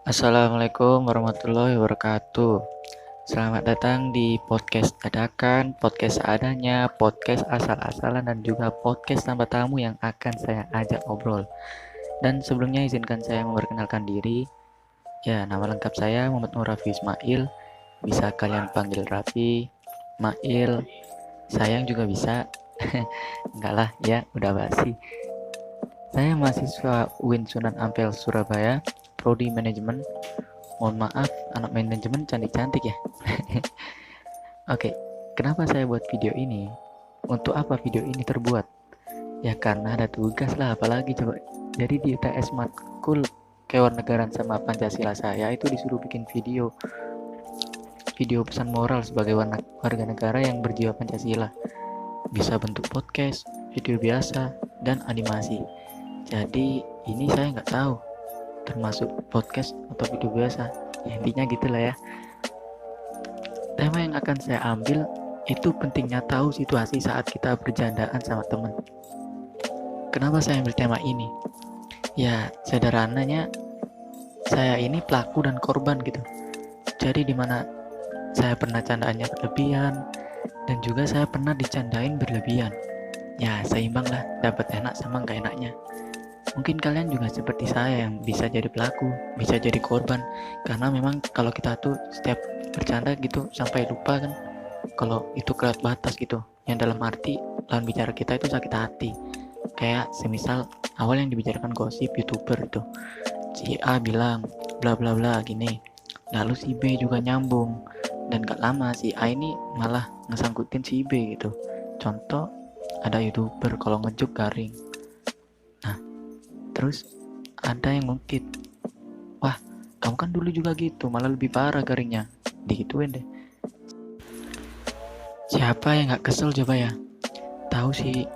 Assalamualaikum warahmatullahi wabarakatuh. Selamat datang di podcast dadakan, podcast seadanya, podcast asal-asalan, dan juga podcast tanpa tamu yang akan saya ajak ngobrol. Dan sebelumnya izinkan saya memperkenalkan diri. Ya, nama lengkap saya Muhammad Nur Raffi Ismail. Bisa kalian panggil Raffi, Mail, sayang juga bisa. Enggak lah, ya udah basi. Saya mahasiswa UIN Sunan Ampel Surabaya, Prodi Manajemen. Mohon maaf, anak manajemen cantik-cantik ya. Oke, kenapa saya buat video ini? Untuk apa video ini terbuat? Ya karena ada tugas lah, apalagi coba. Jadi di UTS matkul kewarganegaraan sama Pancasila saya itu disuruh bikin video pesan moral sebagai warga negara yang berjiwa Pancasila. Bisa bentuk podcast, video biasa, dan animasi. Jadi ini saya nggak tahu termasuk podcast atau video biasa. Ya, intinya gitulah ya. Tema yang akan saya ambil itu pentingnya tahu situasi saat kita bercandaan sama teman. Kenapa saya ambil tema ini? Ya, sederhananya saya ini pelaku dan korban gitu. Jadi dimana saya pernah candaannya berlebihan dan juga saya pernah dicandain berlebihan. Ya, seimbang lah, dapat enak sama nggak enaknya. Mungkin kalian juga seperti saya yang bisa jadi pelaku, bisa jadi korban. Karena memang kalau kita tuh setiap bercanda gitu sampai lupa kan kalau itu kelewat batas gitu. Yang dalam arti lawan bicara kita itu sakit hati. Kayak semisal awal yang dibicarakan gosip YouTuber itu. Si A bilang bla bla bla gini. Lalu si B juga nyambung. Dan gak lama si A ini malah ngesangkutin si B gitu. Contoh ada YouTuber kalau ngejuk garing. Nah, terus ada yang ngungkit, wah kamu kan dulu juga gitu, malah lebih parah garingnya, digituin deh. Siapa yang gak kesel coba ya? Tahu sih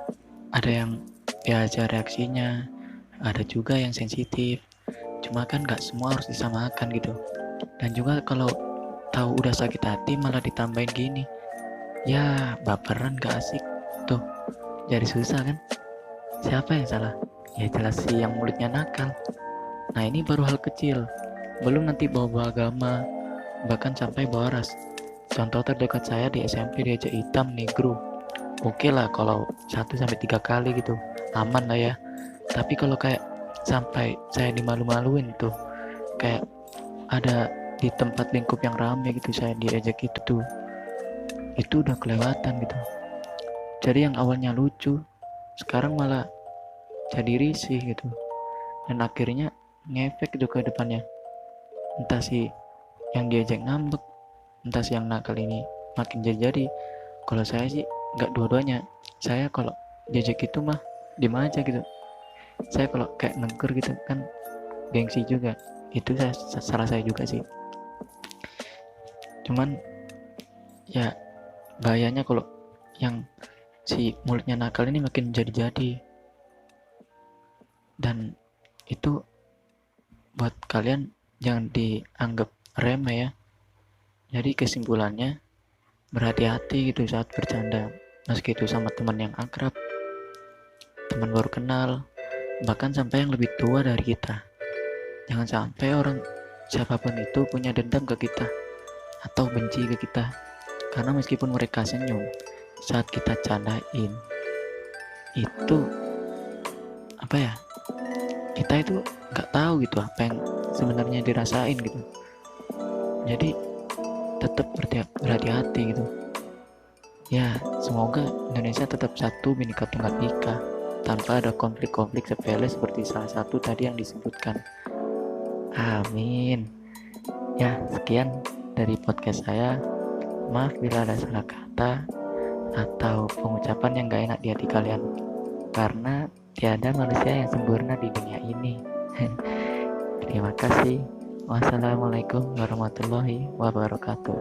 ada yang biasa reaksinya, ada juga yang sensitif, cuma kan gak semua harus disamakan gitu. Dan juga kalau tahu udah sakit hati malah ditambahin gini, ya baperan gak asik tuh, jadi susah kan. Siapa yang salah? Ya jelas sih yang mulutnya nakal. Nah ini baru hal kecil, belum nanti bawa-bawa agama, bahkan sampai bawa ras. Contoh terdekat saya di SMP diajak hitam negro. Oke lah kalau 1-3 kali gitu, aman lah ya. Tapi kalau kayak sampai saya dimalu-maluin tuh, kayak ada di tempat lingkup yang rame gitu saya diajak itu udah kelewatan gitu. Jadi yang awalnya lucu, sekarang malah jadi risih gitu. Dan akhirnya ngefek gitu ke depannya. Entah si yang diajak ngambek, entah si yang nakal ini makin jadi. Kalau saya sih nggak dua-duanya. Saya kalau diajak itu mah diem aja gitu. Saya kalau kayak negur gitu kan gengsi juga. Itu salah saya juga sih. Cuman ya bahayanya kalau yang si mulutnya nakal ini makin jadi-jadi. Dan itu buat kalian jangan dianggap remeh ya. Jadi kesimpulannya berhati-hati gitu saat bercanda, meski itu sama teman yang akrab, teman baru kenal, bahkan sampai yang lebih tua dari kita. Jangan sampai orang siapapun itu punya dendam ke kita atau benci ke kita. Karena meskipun mereka senyum saat kita candain, itu apa ya? Kita itu nggak tahu gitu apa yang sebenarnya dirasain gitu. Jadi tetap berhati-hati gitu. Ya, semoga Indonesia tetap satu Bhinneka Tunggal Ika tanpa ada konflik-konflik sepele seperti salah satu tadi yang disebutkan. Amin. Ya, sekian dari podcast saya. Maaf bila ada salah kata atau pengucapan yang gak enak di hati kalian. Karena tiada manusia yang sempurna di dunia ini. Terima kasih. Wassalamualaikum warahmatullahi wabarakatuh.